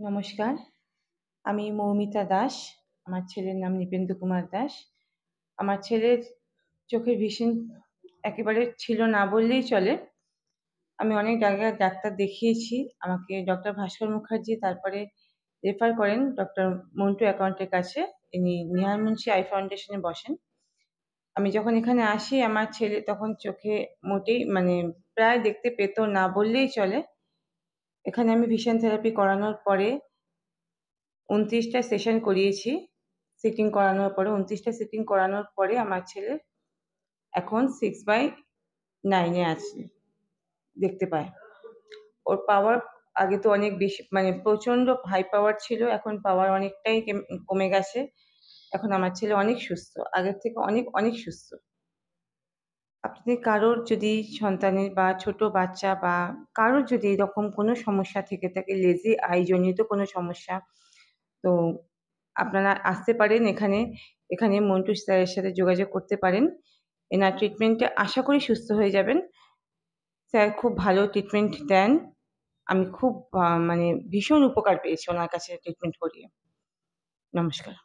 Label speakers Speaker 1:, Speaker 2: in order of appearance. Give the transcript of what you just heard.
Speaker 1: নমস্কার, আমি মৌমিতা দাস। আমার ছেলের নাম নিপেন্দু কুমার দাস। আমার ছেলের চোখের ভিশন একেবারে ছিল না বললেই চলে। আমি অনেক জায়গায় ডাক্তার দেখিয়েছি। আমাকে ডক্টর ভাস্কর মুখার্জি তারপরে রেফার করেন ডক্টর মন্টু অ্যাকাউন্টের কাছে। ইনি নিহার মুন্সি আই ফাউন্ডেশনে বসেন। আমি যখন এখানে আসি আমার ছেলে তখন চোখে মোটেই প্রায় দেখতে পেত না বললেই চলে। এখানে আমি ভিশন থেরাপি করানোর পরে ২৯টা সেশন করিয়েছি। সিটিং করানোর পরে ২৯টা সিটিং করানোর পরে আমার ছেলে এখন 6/9 এ আছে, দেখতে পায়। ওর পাওয়ার আগে তো অনেক বেশি প্রচন্ড হাই পাওয়ার ছিল, এখন পাওয়ার অনেকটাই কমে গেছে। এখন আমার ছেলে অনেক সুস্থ, আগের থেকে অনেক অনেক সুস্থ। আপনাদের কারোর যদি সন্তানের বা ছোট বাচ্চা বা কারোর যদি এরকম কোনো সমস্যা থেকে থাকে, লেজি আই জনিত কোনো সমস্যা, তো আপনারা আসতে পারেন এখানে। এখানে মন্টু স্যারের সাথে যোগাযোগ করতে পারেন। এনার ট্রিটমেন্টে আশা করি সুস্থ হয়ে যাবেন। স্যার খুব ভালো ট্রিটমেন্ট দেন। আমি খুব ভীষণ উপকার পেয়েছি ওনার কাছে ট্রিটমেন্ট করিয়ে। নমস্কার।